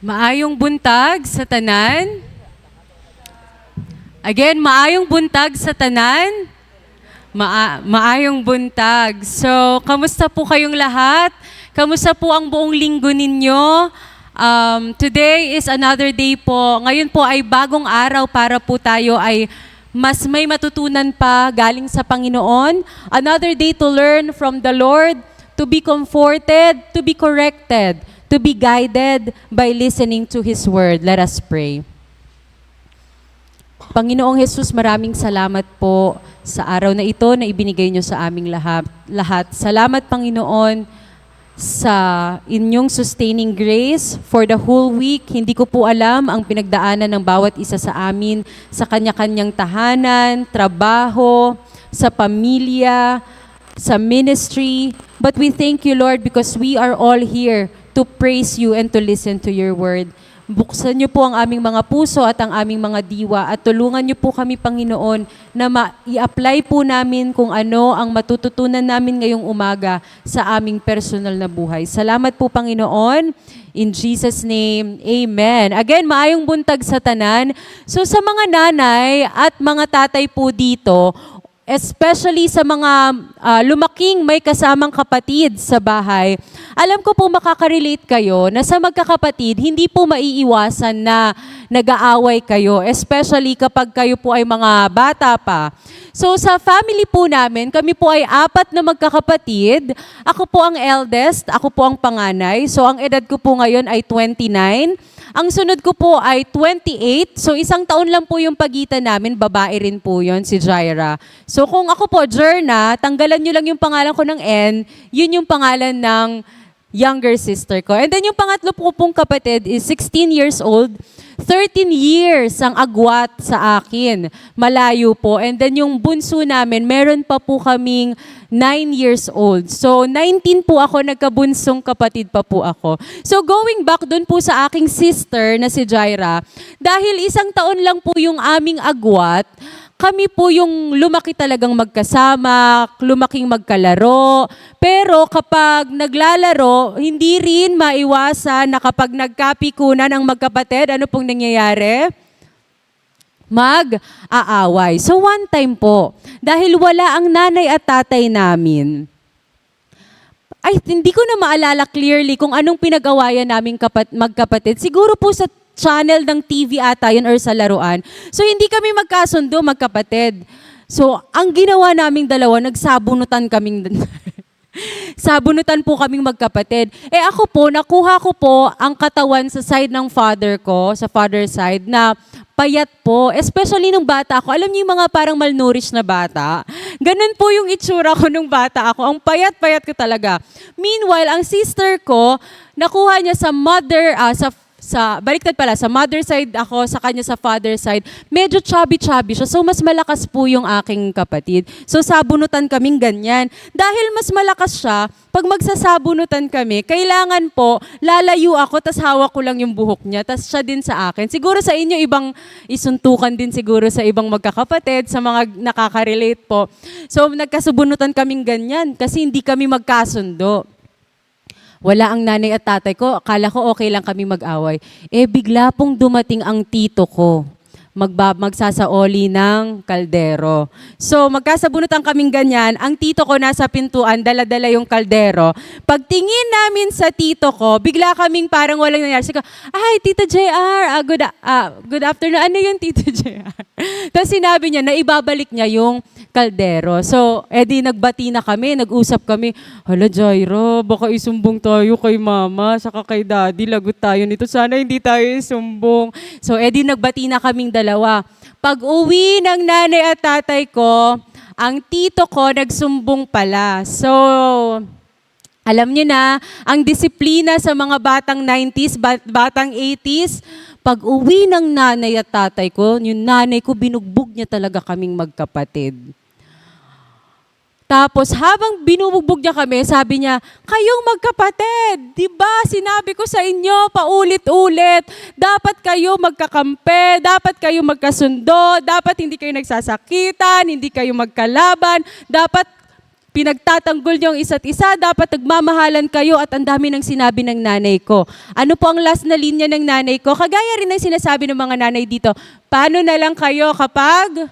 Maayong buntag sa tanan. Again, maayong buntag sa tanan. Maayong buntag. So, kamusta po kayong lahat? Kamusta po ang buong linggo ninyo? Today is another day po. Ngayon po ay bagong araw para po tayo ay mas may matutunan pa galing sa Panginoon. Another day to learn from the Lord, to be comforted, to be corrected, to be guided by listening to His Word. Let us pray. Panginoong Jesus, maraming salamat po sa araw na ito na ibinigay niyo sa aming lahat. Salamat, Panginoon, sa inyong sustaining grace for the whole week. Hindi ko po alam ang pinagdaanan ng bawat isa sa amin sa kanya-kanyang tahanan, trabaho, sa pamilya, sa ministry. But we thank you, Lord, because we are all here to praise you and to listen to your word. Buksan niyo po ang aming mga puso at ang aming mga diwa at tulungan niyo po kami, Panginoon, na i-apply po namin kung ano ang matututunan namin ngayong umaga sa aming personal na buhay. Salamat po, Panginoon. In Jesus' name, Amen. Again, maayong buntag sa tanan. So sa mga nanay at mga tatay po dito, especially sa mga lumaking may kasamang kapatid sa bahay, alam ko po makaka-relate kayo na sa magkakapatid, hindi po maiiwasan na nag-aaway kayo, especially kapag kayo po ay mga bata pa. So sa family po namin, kami po ay 4 na magkakapatid. Ako po ang eldest, ako po ang panganay. So ang edad ko po ngayon ay 29. Ang sunod ko po ay 28. So, 1 taon lang po yung pagitan namin. Babae rin po yon, si Jaira. So, kung ako po, Jerna, tanggalan nyo lang yung pangalan ko ng N, yun yung pangalan ng younger sister ko. And then yung pangatlo po pong kapatid is 16 years old. 13 years ang agwat sa akin. Malayo po. And then yung bunso namin, meron pa po kaming 9 years old. So, 19 po ako, nagkabunsong kapatid pa po ako. So, going back dun po sa aking sister na si Jaira, dahil 1 taon lang po yung aming agwat, kami po yung lumaki talagang magkasama, lumaking magkalaro. Pero kapag naglalaro, hindi rin maiwasan na kapag nagkapikunan ang magkapatid, ano pong nangyayari? Mag-aaway. So one time po, dahil wala ang nanay at tatay namin, ay hindi ko na maalala clearly kung anong pinag-awayan naming magkapatid. Siguro po sa channel ng TV ata yun or sa laruan. So hindi kami magkasundo, magkapatid. So ang ginawa naming dalawa, nagsabunutan kaming sabunutan po kaming magkapatid. Ako po, nakuha ko po ang katawan sa side ng father ko, sa father side, na payat po. Especially nung bata ako. Alam niyo yung mga parang malnourished na bata? Ganun po yung itsura ko nung bata ako. Ang payat-payat ko talaga. Meanwhile, ang sister ko, nakuha niya sa baliktad pala, sa mother side ako, sa kanya sa father side, medyo chubby-chubby siya. So, mas malakas po yung aking kapatid. So, sabunutan kaming ganyan. Dahil mas malakas siya, pag magsasabunutan kami, kailangan po, lalayo ako, tas hawak ko lang yung buhok niya, tas siya din sa akin. Siguro sa inyo, ibang isuntukan din siguro sa ibang magkakapatid, sa mga nakaka-relate po. So, nagkasubunutan kaming ganyan, kasi hindi kami magkasundo. Wala ang nanay at tatay ko, akala ko okay lang kami mag-away. Bigla pong dumating ang tito ko. Magsasaoli ng kaldero. So, magkasabunutan kaming ganyan. Ang tito ko nasa pintuan, dala-dala yung kaldero. Pagtingin namin sa tito ko, bigla kaming parang walang nangyari. Sabi ko, ay, Tito JR, good afternoon. Ano yung Tito JR? Tapos sinabi niya na ibabalik niya yung kaldero. So, di nagbati na kami, nag-usap kami, hala Jaira, baka isumbong tayo kay mama, saka kay daddy, lagot tayo nito. Sana hindi tayo isumbong. So, di nagbati na kaming dalawa. Pag uwi ng nanay at tatay ko, ang tito ko nagsumbong pala. So, alam niyo na, ang disiplina sa mga batang 90s, batang 80s, pag uwi ng nanay at tatay ko, yung nanay ko, binugbog niya talaga kaming magkapatid. Tapos habang binubugbog niya kami, sabi niya, kayong magkapatid, di ba sinabi ko sa inyo paulit-ulit, dapat kayo magkakampi, dapat kayo magkasundo, dapat hindi kayo nagsasakitan, hindi kayo magkalaban, dapat pinagtatanggol niyo ang isa't isa, dapat nagmamahalan kayo at ang dami ng sinabi ng nanay ko. Ano po ang last na linya ng nanay ko? Kagaya rin ng sinasabi ng mga nanay dito, paano na lang kayo kapag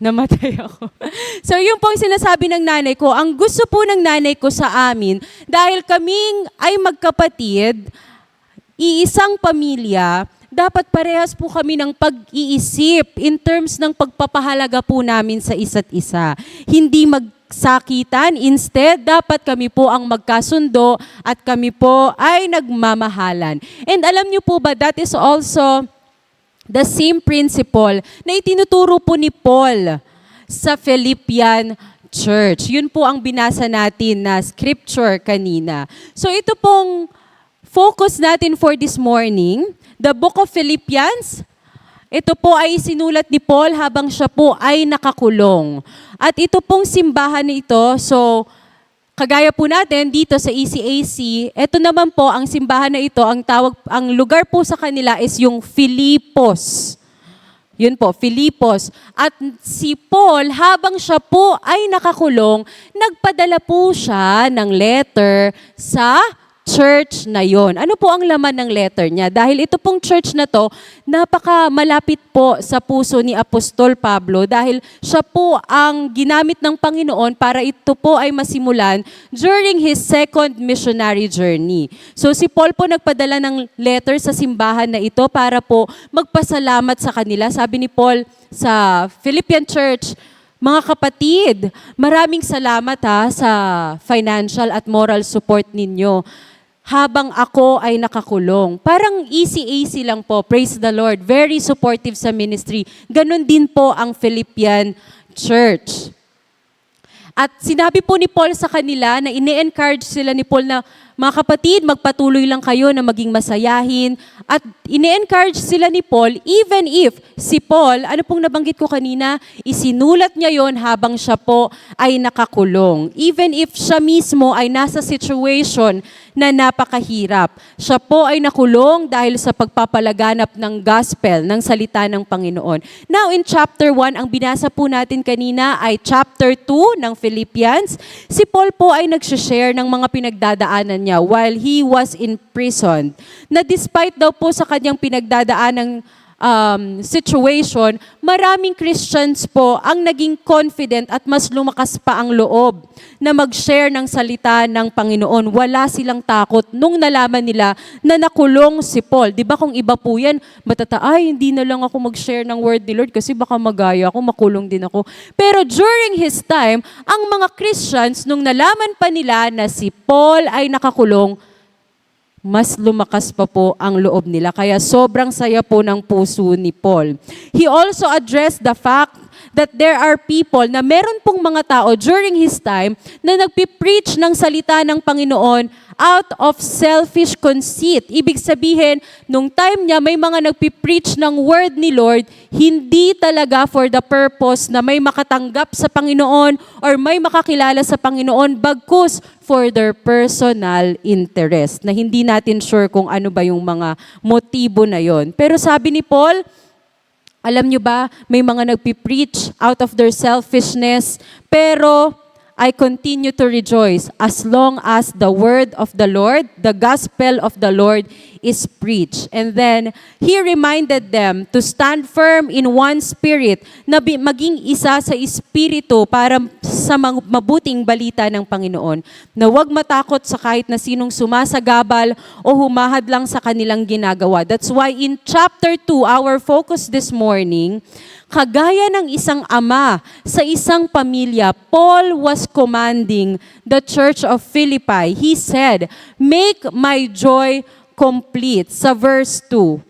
namatay ako? So yun po ang sinasabi ng nanay ko. Ang gusto po ng nanay ko sa amin, dahil kaming ay magkapatid, iisang pamilya, dapat parehas po kami ng pag-iisip in terms ng pagpapahalaga po namin sa isa't isa. Hindi magsakitan, instead, dapat kami po ang magkasundo at kami po ay nagmamahalan. And alam niyo po ba, that is also the same principle na itinuturo po ni Paul sa Philippian Church. Yun po ang binasa natin na scripture kanina. So ito pong focus natin for this morning, the book of Philippians. Ito po ay sinulat ni Paul habang siya po ay nakakulong. At ito pong simbahan na ito, so kagaya po natin dito sa ECAC, ito naman po ang simbahan na ito, ang lugar po sa kanila is yung Filipos. Yun po, Filipos. At si Paul, habang siya po ay nakakulong, nagpadala po siya ng letter sa church na yon. Ano po ang laman ng letter niya? Dahil ito pong church na to, napaka malapit po sa puso ni Apostol Pablo dahil siya po ang ginamit ng Panginoon para ito po ay masimulan during his second missionary journey. So si Paul po nagpadala ng letter sa simbahan na ito para po magpasalamat sa kanila. Sabi ni Paul sa Philippian Church, mga kapatid, maraming salamat sa financial at moral support ninyo habang ako ay nakakulong. Parang easy lang po, praise the Lord. Very supportive sa ministry. Ganon din po ang Philippian Church. At sinabi po ni Paul sa kanila na ine-encourage sila ni Paul na mga kapatid, magpatuloy lang kayo na maging masayahin. At ine-encourage sila ni Paul, even if si Paul, ano pong nabanggit ko kanina, isinulat niya yon habang siya po ay nakakulong. Even if siya mismo ay nasa situation na napakahirap. Siya po ay nakulong dahil sa pagpapalaganap ng gospel, ng salita ng Panginoon. Now in chapter 1, ang binasa po natin kanina ay chapter 2 ng Philippians. Si Paul po ay nag-share ng mga pinagdadaanan niya while he was in prison. Na despite daw po sa kanyang pinagdadaan ng situation, maraming Christians po ang naging confident at mas lumakas pa ang loob na mag-share ng salita ng Panginoon. Wala silang takot nung nalaman nila na nakulong si Paul. Di ba kung iba po yan, ay hindi na lang ako mag-share ng word ni Lord kasi baka magaya ako, makulong din ako. Pero during his time, ang mga Christians, nung nalaman pa nila na si Paul ay nakakulong, mas lumakas pa po ang loob nila. Kaya sobrang saya po ng puso ni Paul. He also addressed the fact that there are people na meron pong mga tao during his time na nagpipreach ng salita ng Panginoon out of selfish conceit. Ibig sabihin, nung time niya may mga nagpipreach ng word ni Lord, hindi talaga for the purpose na may makatanggap sa Panginoon or may makakilala sa Panginoon, bagkus for their personal interest. Na hindi natin sure kung ano ba yung mga motibo na yon. Pero sabi ni Paul, alam nyo ba, may mga nagpipreach out of their selfishness, pero I continue to rejoice as long as the word of the Lord, the gospel of the Lord is preached. And then, he reminded them to stand firm in one spirit, na maging isa sa espiritu para sa mabuting balita ng Panginoon. Na huwag matakot sa kahit na sinong sumasagabal o humahad lang sa kanilang ginagawa. That's why in chapter 2, our focus this morning, kagaya ng isang ama sa isang pamilya, Paul was commanding the church of Philippi. He said, "Make my joy complete." Sa verse 2.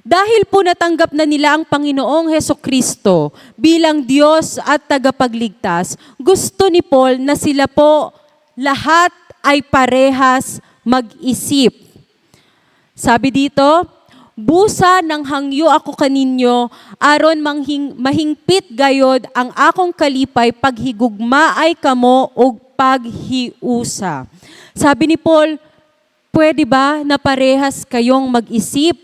Dahil po natanggap na nila ang Panginoong Hesukristo bilang Diyos at tagapagligtas, gusto ni Paul na sila po lahat ay parehas mag-isip. Sabi dito, busa ng hangyo ako kaninyo, aron mahingpit gayod ang akong kalipay paghigugma ay kamo og paghiusa. Sabi ni Paul, pwede ba na parehas kayong mag-isip?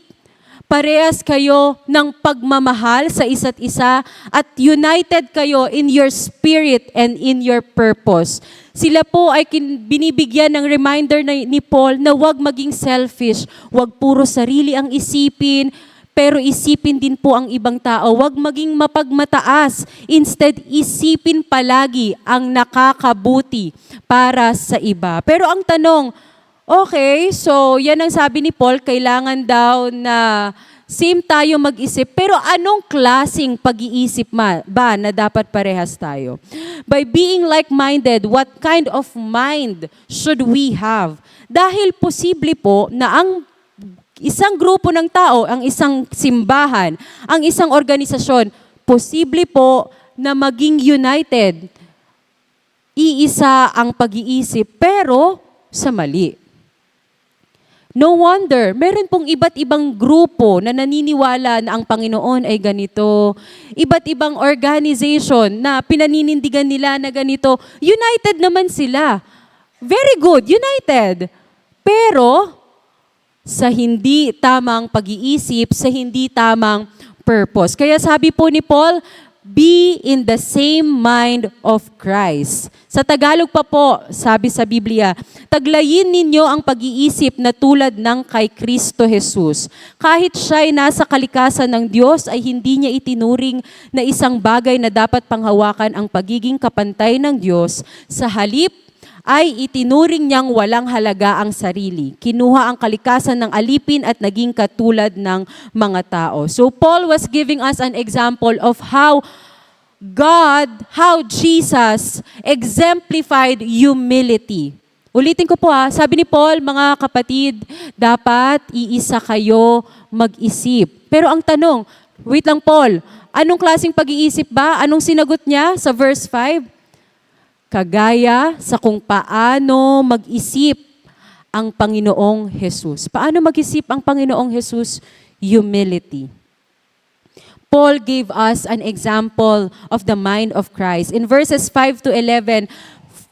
parehas kayo ng pagmamahal sa isa't isa at united kayo in your spirit and in your purpose. Sila po ay binibigyan ng reminder ni Paul na huwag maging selfish, huwag puro sarili ang isipin, pero isipin din po ang ibang tao. Huwag maging mapagmataas. Instead, isipin palagi ang nakakabuti para sa iba. Pero ang tanong, okay, so yan ang sabi ni Paul, kailangan daw na same tayo mag-isip. Pero anong klaseng pag-iisip ba na dapat parehas tayo? By being like-minded, what kind of mind should we have? Dahil posible po na ang isang grupo ng tao, ang isang simbahan, ang isang organisasyon, posible po na maging united. Iisa ang pag-iisip, pero sa mali. No wonder, meron pong iba't ibang grupo na naniniwala na ang Panginoon ay ganito. Iba't ibang organization na pinaninindigan nila na ganito. United naman sila. Very good, united. Pero sa hindi tamang pag-iisip, sa hindi tamang purpose. Kaya sabi po ni Paul, be in the same mind of Christ. Sa Tagalog pa po, sabi sa Biblia, taglayin ninyo ang pag-iisip na tulad ng kay Kristo Jesus. Kahit siya'y nasa kalikasan ng Diyos, ay hindi niya itinuring na isang bagay na dapat panghawakan ang pagiging kapantay ng Diyos. Sa halip, ay itinuring niyang walang halaga ang sarili. Kinuha ang kalikasan ng alipin at naging katulad ng mga tao. So Paul was giving us an example of how Jesus exemplified humility. Ulitin ko po sabi ni Paul, mga kapatid, dapat iisa kayo mag-isip. Pero ang tanong, wait lang Paul, anong klaseng pag-iisip ba? Anong sinagot niya sa verse 5? Kagaya sa kung paano mag-isip ang Panginoong Jesus. Paano mag-isip ang Panginoong Jesus? Humility. Paul gave us an example of the mind of Christ. In verses 5 to 11,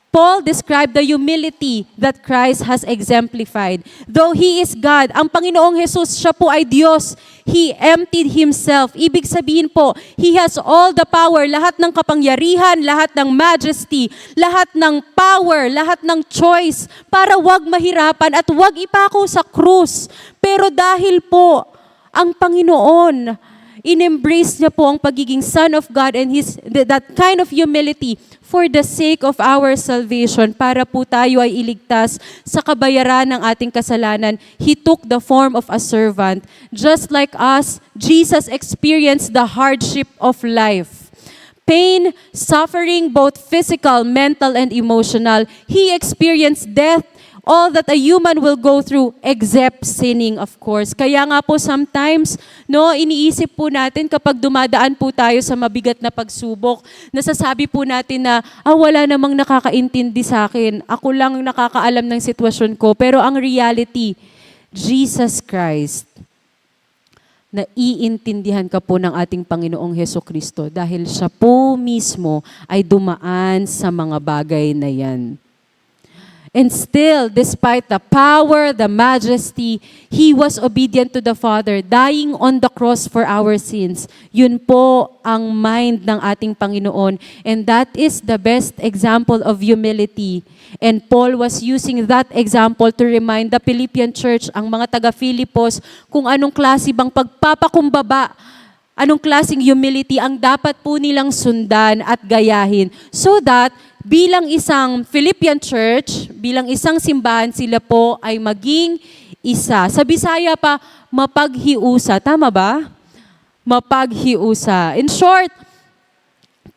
Paul described the humility that Christ has exemplified. Though He is God, ang Panginoong Jesus, siya po ay Diyos. He emptied Himself. Ibig sabihin po, He has all the power, lahat ng kapangyarihan, lahat ng majesty, lahat ng power, lahat ng choice, para wag mahirapan at wag ipako sa krus. Pero dahil po, ang Panginoon, in-embrace niya po ang pagiging Son of God and that kind of humility for the sake of our salvation, para po tayo ay iligtas sa kabayaran ng ating kasalanan. He took the form of a servant. Just like us, Jesus experienced the hardship of life. Pain, suffering, both physical, mental, and emotional. He experienced death, all that a human will go through except sinning, of course. Kaya nga po sometimes, iniisip po natin kapag dumadaan po tayo sa mabigat na pagsubok, nasasabi po natin na, wala namang nakakaintindi sa akin. Ako lang nakakaalam ng sitwasyon ko. Pero ang reality, Jesus Christ, naiintindihan ka po ng ating Panginoong Hesukristo dahil siya po mismo ay dumaan sa mga bagay na yan. And still, despite the power, the majesty, He was obedient to the Father, dying on the cross for our sins. Yun po ang mind ng ating Panginoon. And that is the best example of humility. And Paul was using that example to remind the Philippian church, ang mga taga-Filipos, kung anong klase bang pagpapakumbaba, anong klaseng humility ang dapat po nilang sundan at gayahin, so that bilang isang Philippian church, bilang isang simbahan, sila po ay maging isa. Sa Bisaya pa, mapaghiusa. Tama ba? Mapaghiusa. In short,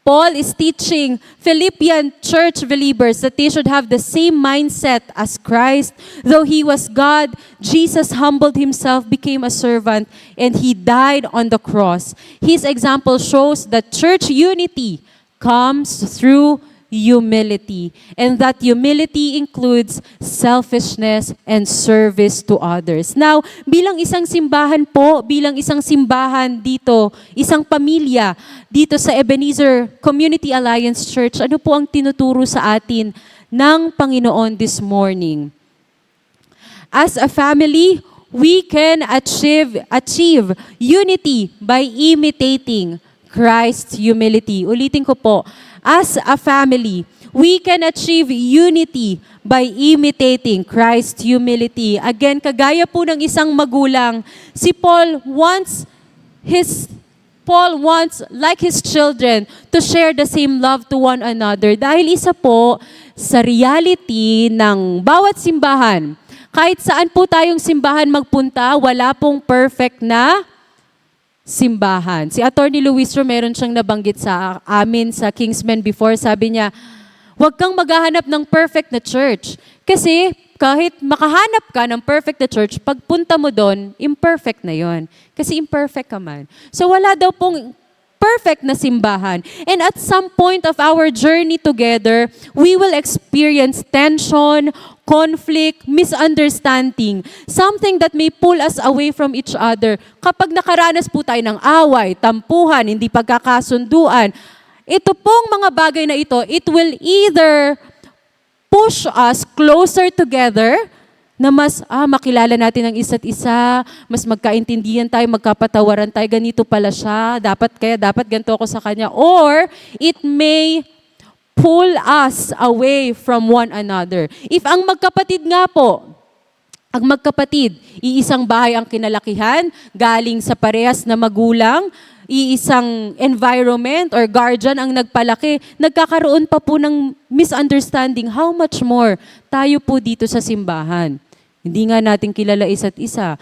Paul is teaching Philippian church believers that they should have the same mindset as Christ. Though He was God, Jesus humbled Himself, became a servant, and He died on the cross. His example shows that church unity comes through humility. And that humility includes selfishness and service to others. Now, bilang isang simbahan po, bilang isang simbahan dito, isang pamilya dito sa Ebenezer Community Alliance Church, ano po ang tinuturo sa atin ng Panginoon this morning? As a family, we can achieve unity by imitating Christ's humility. Ulitin ko po, as a family, we can achieve unity by imitating Christ's humility. Again, kagaya po ng isang magulang, si Paul wants, like his children, to share the same love to one another. Dahil isa po sa reality ng bawat simbahan, kahit saan po tayong simbahan magpunta, wala pong perfect na simbahan. Si Attorney Luis meron siyang nabanggit sa amin sa Kingsmen before. Sabi niya, huwag kang maghahanap ng perfect na church. Kasi kahit makahanap ka ng perfect na church, pagpunta mo doon, imperfect na yon. Kasi imperfect ka man. So wala daw pong perfect na simbahan. And at some point of our journey together, we will experience tension, conflict, misunderstanding, something that may pull us away from each other. Kapag nakaranas po tayo ng away, tampuhan, hindi pagkakasunduan, ito pong mga bagay na ito, it will either push us closer together, na mas makilala natin ang isa't isa, mas magkaintindihan tayo, magkapatawaran tayo, ganito pala siya, dapat ganito ako sa kanya. Or it may pull us away from one another. If ang magkapatid nga po, iisang bahay ang kinalakihan, galing sa parehas na magulang, iisang environment or guardian ang nagpalaki, nagkakaroon pa po ng misunderstanding. How much more tayo po dito sa simbahan? Hindi nga natin kilala isa't isa.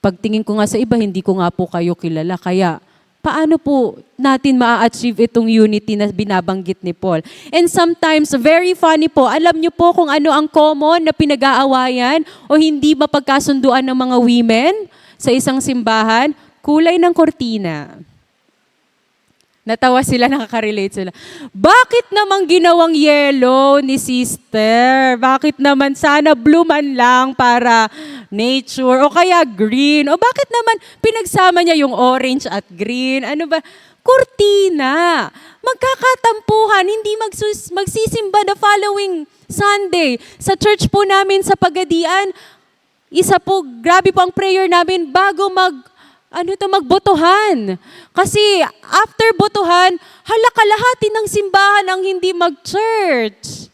Pagtingin ko nga sa iba, hindi ko nga po kayo kilala. Kaya, paano po natin ma-achieve itong unity na binabanggit ni Paul? And sometimes, very funny po, alam niyo po kung ano ang common na pinag-aawayan o hindi mapagkasunduan ng mga women sa isang simbahan? Kulay ng kortina. Natawa sila, nakaka-relate sila. Bakit naman ginawang yellow ni sister? Bakit naman sana blue man lang para nature? O kaya green? O bakit naman pinagsama niya yung orange at green? Ano ba? Kurtina. Magkakatampuhan, hindi magsisimba the following Sunday. Sa church po namin sa Pagadian, isa po, grabe po ang prayer namin bago magbotohan. Kasi after botohan, kalahati ng simbahan ang hindi mag-church.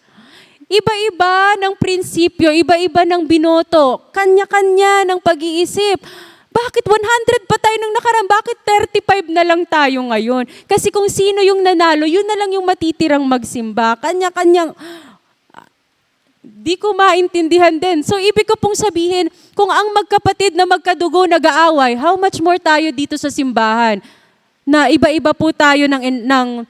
Iba-iba ng prinsipyo, iba-iba ng binoto, kanya-kanya ng pag-iisip. Bakit 100 pa tayo nung nakaraan? Bakit 35 na lang tayo ngayon? Kasi kung sino yung nanalo, yun na lang yung matitirang magsimba. Kanya-kanyang di ko maintindihan din. So, ibig ko pong sabihin, kung ang magkapatid na magkadugo nag-aaway, how much more tayo dito sa simbahan? Na iba-iba po tayo ng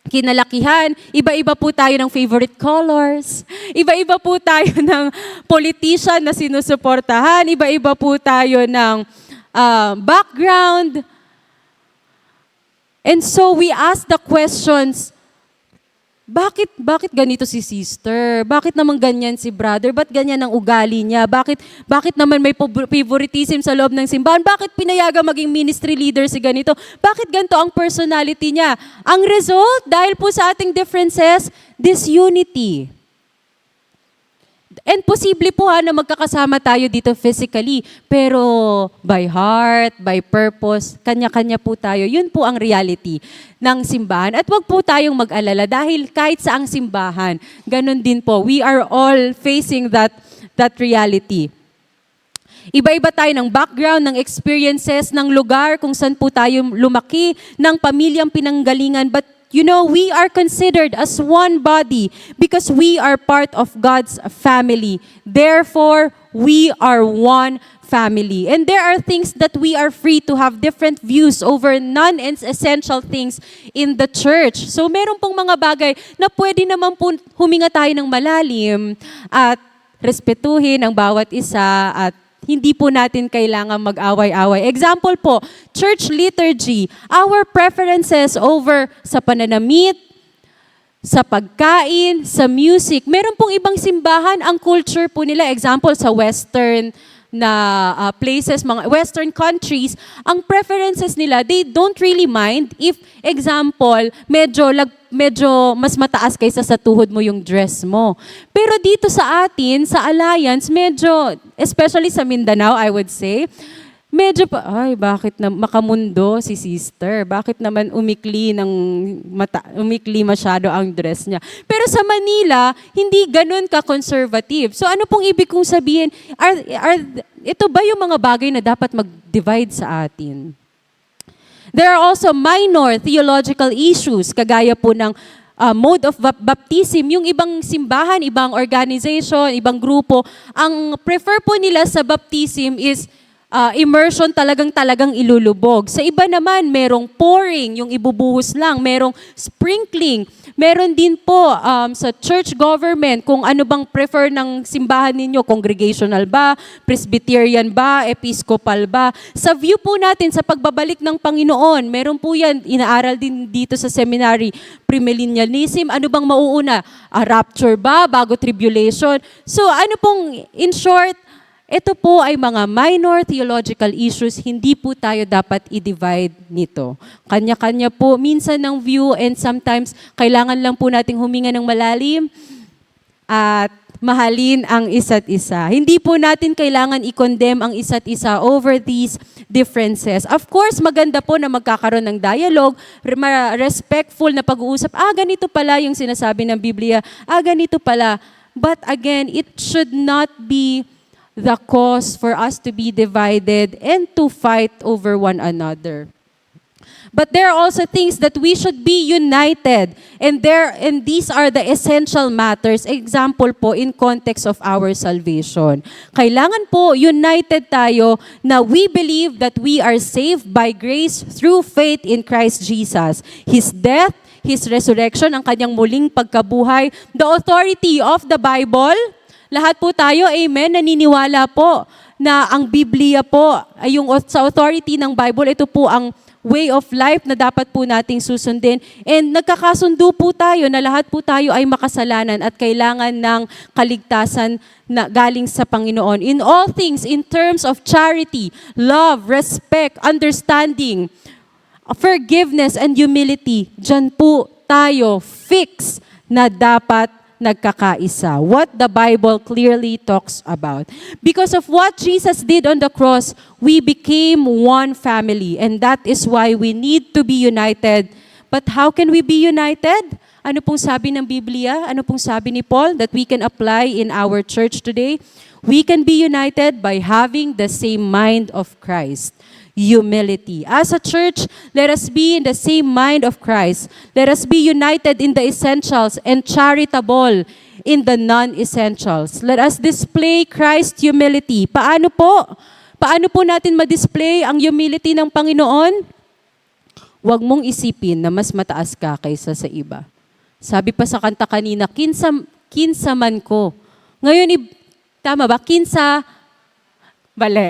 kinalakihan, iba-iba po tayo ng favorite colors, iba-iba po tayo ng politician na sinusuportahan, iba-iba po tayo ng background. And so, we ask the questions, bakit ganito si sister? Bakit naman ganyan si brother? Ba't ganyan ang ugali niya? Bakit naman may favoritism sa loob ng simbahan? Bakit pinayagan maging ministry leader si ganito? Bakit ganito ang personality niya? Ang result, dahil po sa ating differences, disunity. And posible po na magkakasama tayo dito physically, pero by heart, by purpose, kanya-kanya po tayo. Yun po ang reality ng simbahan. At wag po tayong mag-alala dahil kahit sa ang simbahan, ganun din po. We are all facing that reality. Iba-iba tayo ng background, ng experiences, ng lugar kung saan po tayo lumaki, ng pamilyang pinanggalingan, but you know, we are considered as one body because we are part of God's family. Therefore, we are one family. And there are things that we are free to have different views over non-essential things in the church. So, meron pong mga bagay na pwede naman po huminga tayo ng malalim at respetuhin ang bawat isa at hindi po natin kailangan mag-away-away. Example po, church liturgy. Our preferences over sa pananamit, sa pagkain, sa music. Meron pong ibang simbahan, ang culture po nila, example sa Western na places, mga Western countries, ang preferences nila, they don't really mind if, example, medyo mas mataas kaysa sa tuhod mo yung dress mo. Pero dito sa atin, sa Alliance, medyo, especially sa Mindanao, I would say, medyo pa, ay, bakit na makamundo si sister? Bakit naman umikli masyado ang dress niya? Pero sa Manila, hindi ganun ka-conservative. So ano pong ibig kong sabihin? Ito ba yung mga bagay na dapat mag-divide sa atin? There are also minor theological issues, kagaya po ng mode of baptism. Yung ibang simbahan, ibang organization, ibang grupo, ang prefer po nila sa baptism is immersion talagang ilulubog. Sa iba naman, merong pouring, yung ibubuhos lang, merong sprinkling. Meron din po sa church government, kung ano bang prefer ng simbahan ninyo, congregational ba, Presbyterian ba, Episcopal ba. Sa view po natin, sa pagbabalik ng Panginoon, meron po yan, inaaral din dito sa seminary, premillennialism, ano bang mauuna? Rapture ba, bago tribulation? So ano pong, in short, ito po ay mga minor theological issues, hindi po tayo dapat i-divide nito. Kanya-kanya po, minsan ng view, and sometimes kailangan lang po nating huminga ng malalim at mahalin ang isa't isa. Hindi po natin kailangan i-condemn ang isa't isa over these differences. Of course, maganda po na magkakaroon ng dialogue, respectful na pag-uusap, ganito pala yung sinasabi ng Biblia, ganito pala. But again, it should not be the cause for us to be divided and to fight over one another. But there are also things that we should be united, and these are the essential matters. Example po, in context of our salvation. Kailangan po united tayo na we believe that we are saved by grace through faith in Christ Jesus. His death, His resurrection, ang kanyang muling pagkabuhay, the authority of the Bible. Lahat po tayo, amen, naniniwala po na ang Biblia po, ay yung sa authority ng Bible, ito po ang way of life na dapat po nating susundin. And nagkakasundo po tayo na lahat po tayo ay makasalanan at kailangan ng kaligtasan na galing sa Panginoon. In all things, in terms of charity, love, respect, understanding, forgiveness, and humility, dyan po tayo fix na dapat nagkakaisa. What the Bible clearly talks about. Because of what Jesus did on the cross, we became one family. And that is why we need to be united. But how can we be united? Ano pong sabi ng Biblia? Ano pong sabi ni Paul that we can apply in our church today? We can be united by having the same mind of Christ. Humility. As a church, let us be in the same mind of Christ. Let us be united in the essentials and charitable in the non-essentials. Let us display Christ's humility. Paano po? Paano po natin ma-display ang humility ng Panginoon? Huwag mong isipin na mas mataas ka kaysa sa iba. Sabi pa sa kanta kanina, kinsa man ko. Ngayon, tama ba?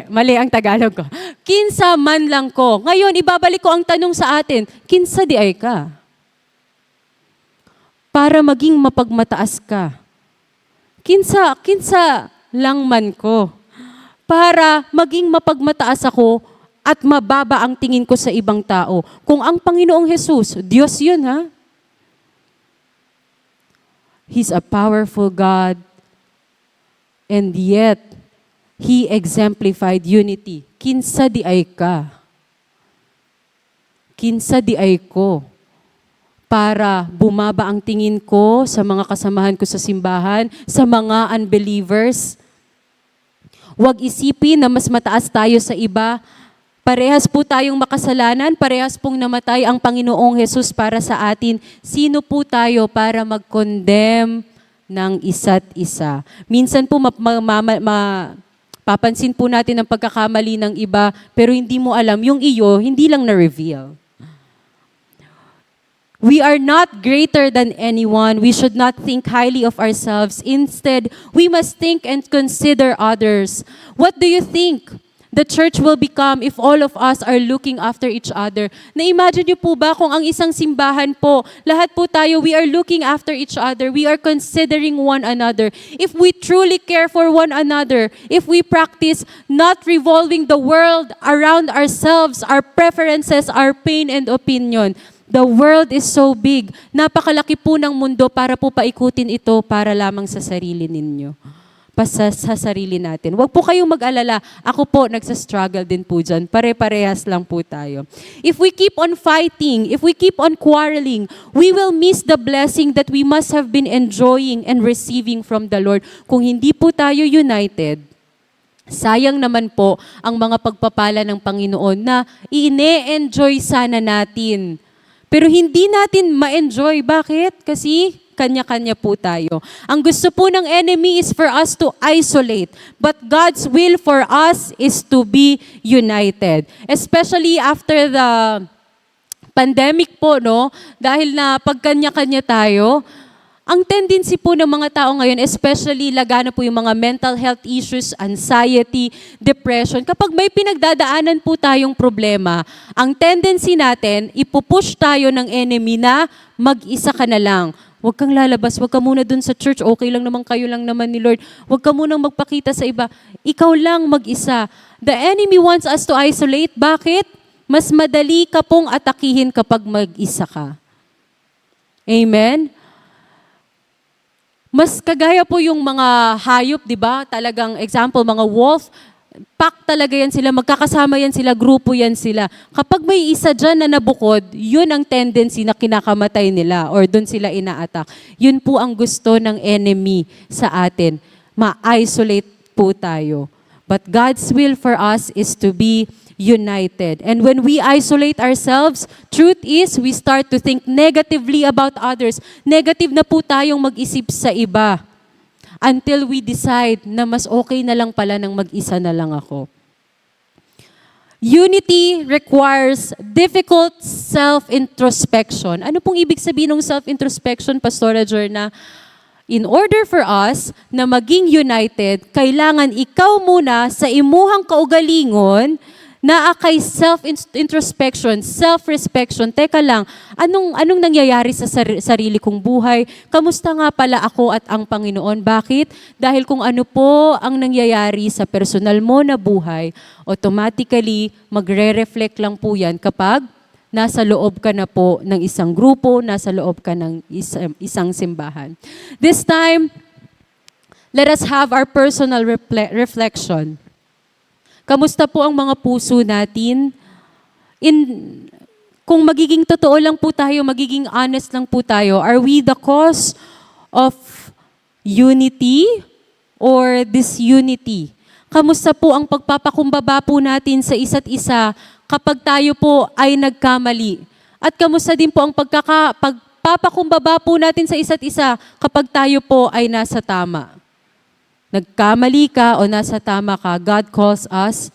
Mali ang Tagalog ko. Kinsa man lang ko. Ngayon, ibabalik ko ang tanong sa atin, kinsa di ay ka? Para maging mapagmataas ka. Kinsa lang man ko. Para maging mapagmataas ako at mababa ang tingin ko sa ibang tao. Kung ang Panginoong Jesus, Diyos yun ha? He's a powerful God, and yet, He exemplified unity. Kinsa di ay ka? Kinsa di ay ko? Para bumaba ang tingin ko sa mga kasamahan ko sa simbahan, sa mga unbelievers. Huwag isipin na mas mataas tayo sa iba. Parehas po tayong makasalanan, parehas pong namatay ang Panginoong Jesus para sa atin. Sino po tayo para mag-condemn ng isa't isa? Minsan po papansin po natin ang pagkakamali ng iba, pero hindi mo alam, yung iyo, hindi lang na-reveal. We are not greater than anyone. We should not think highly of ourselves. Instead, we must think and consider others. What do you think? the church will become if all of us are looking after each other. Na-imagine niyo po ba kung ang isang simbahan po, lahat po tayo, we are looking after each other, we are considering one another. If we truly care for one another, if we practice not revolving the world around ourselves, our preferences, our pain and opinion, the world is so big. Napakalaki po ng mundo para po paikutin ito para lamang sa sarili ninyo. Sa sarili natin. Huwag po kayong mag-alala. Ako po, nagsa-struggle din po dyan. Pare-parehas lang po tayo. If we keep on fighting, if we keep on quarreling, we will miss the blessing that we must have been enjoying and receiving from the Lord. Kung hindi po tayo united, sayang naman po ang mga pagpapala ng Panginoon na ine-enjoy sana natin. Pero hindi natin ma-enjoy. Bakit? Kasi kanya-kanya po tayo. Ang gusto po ng enemy is for us to isolate. But God's will for us is to be united. Especially after the pandemic po, no? Dahil na pagkanya-kanya tayo, ang tendency po ng mga tao ngayon, especially lagana po yung mga mental health issues, anxiety, depression. Kapag may pinagdadaanan po tayong problema, ang tendency natin, ipupush tayo ng enemy na mag-isa ka na lang. Huwag kang lalabas, huwag ka muna dun sa church, okay lang naman, kayo lang naman ni Lord. Huwag ka munang magpakita sa iba. Ikaw lang mag-isa. The enemy wants us to isolate. Bakit? Mas madali ka pong atakihin kapag mag-isa ka. Amen? Mas kagaya po yung mga hayop, di ba? Talagang example, mga wolf, pack talaga yan sila, magkakasama yan sila, grupo yan sila. Kapag may isa dyan na nabukod, yun ang tendency na kinakamatay nila or dun sila ina-attack. Yun po ang gusto ng enemy sa atin. Ma-isolate po tayo. But God's will for us is to be united. And when we isolate ourselves, truth is, we start to think negatively about others. Negative na po tayong mag-isip sa iba. Until we decide na mas okay na lang pala nang mag-isa na lang ako. Unity requires difficult self-introspection. Ano pong ibig sabihin ng self-introspection, Pastora Jorna? In order for us na maging united, kailangan ikaw muna sa imuhang kaugalingon na kay self-introspection, self-respection. Teka lang, anong nangyayari sa sarili kong buhay? Kamusta nga pala ako at ang Panginoon? Bakit? Dahil kung ano po ang nangyayari sa personal mo na buhay, automatically, magre-reflect lang po yan kapag nasa loob ka na po ng isang grupo, nasa loob ka ng isang simbahan. This time, let us have our personal reflection. Kamusta po ang mga puso natin? Kung magiging totoo lang po tayo, magiging honest lang po tayo, are we the cause of unity or disunity? Kamusta po ang pagpapakumbaba po natin sa isa't isa kapag tayo po ay nagkamali? At kamusta din po ang pagpapakumbaba po natin sa isa't isa kapag tayo po ay nasa tama? Nagkamali ka o nasa tama ka, God calls us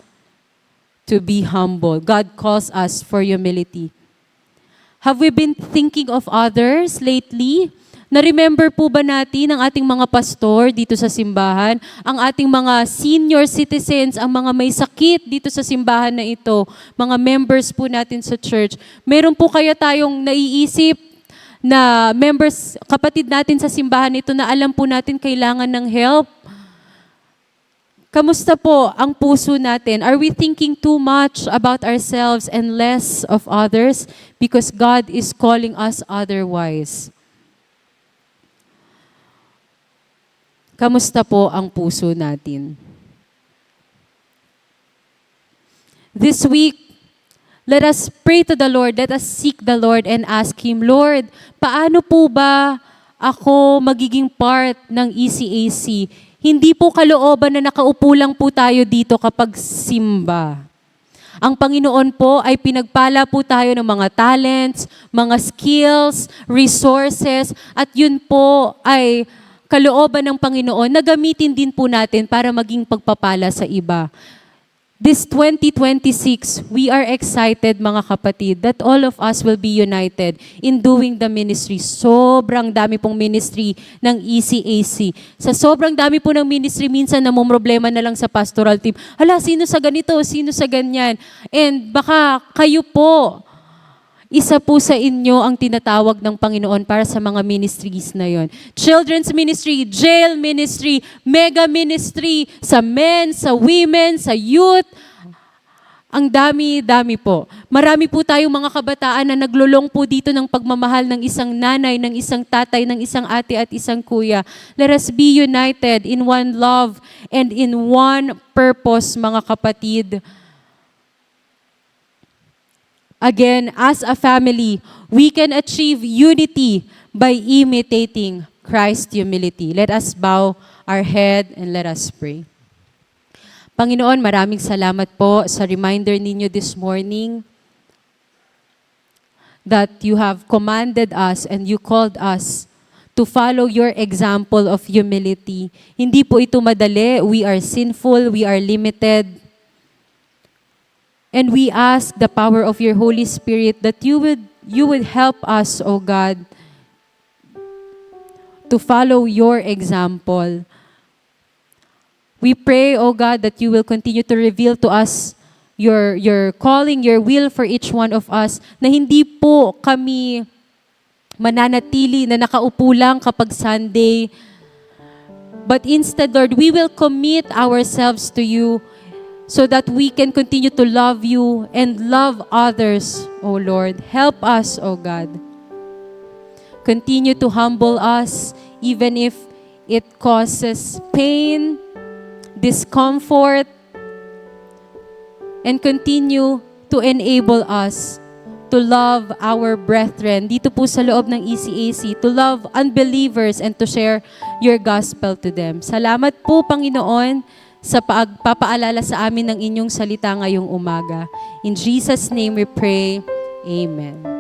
to be humble. God calls us for humility. Have we been thinking of others lately? Na-remember po ba natin ang ating mga pastor dito sa simbahan, ang ating mga senior citizens, ang mga may sakit dito sa simbahan na ito, mga members po natin sa church? Meron po kaya tayong naiisip na members, kapatid natin sa simbahan ito na alam po natin kailangan ng help? Kamusta po ang puso natin? Are we thinking too much about ourselves and less of others? Because God is calling us otherwise. Kamusta po ang puso natin? This week, let us pray to the Lord. Let us seek the Lord and ask Him, Lord, paano po ba ako magiging part ng ECAC? Hindi po kalooban na nakaupo lang po tayo dito kapag simba. Ang Panginoon po ay pinagpala po tayo ng mga talents, mga skills, resources, at yun po ay kalooban ng Panginoon na gamitin din po natin para maging pagpapala sa iba. This 2026, we are excited mga kapatid that all of us will be united in doing the ministry. Sobrang dami pong ministry ng ECAC. Sa sobrang dami po ng ministry, minsan namumroblema na lang sa pastoral team. Hala, sino sa ganito, sino sa ganyan. And baka kayo po, isa po sa inyo ang tinatawag ng Panginoon para sa mga ministries na yon. Children's ministry, jail ministry, mega ministry, sa men, sa women, sa youth. Ang dami-dami po. Marami po tayong mga kabataan na naglulong po dito ng pagmamahal ng isang nanay, ng isang tatay, ng isang ate at isang kuya. Let us be united in one love and in one purpose, mga kapatid. Again, as a family, we can achieve unity by imitating Christ's humility. Let us bow our head and let us pray. Panginoon, maraming salamat po sa reminder ninyo this morning that you have commanded us and you called us to follow your example of humility. Hindi po ito madali. We are sinful, we are limited. And we ask the power of your Holy Spirit that you would help us, O God, to follow your example. We pray, O God, that you will continue to reveal to us your calling, your will for each one of us, na hindi po kami mananatili na nakaupo lang kapag Sunday, but instead, Lord, we will commit ourselves to you so that we can continue to love you and love others, O Lord. Help us, O God. Continue to humble us even if it causes pain, discomfort, and continue to enable us to love our brethren dito po sa loob ng ECAC, to love unbelievers and to share your gospel to them. Salamat po, Panginoon, sa pagpapaalala sa amin ng inyong salita ngayong umaga. In Jesus' name we pray. Amen.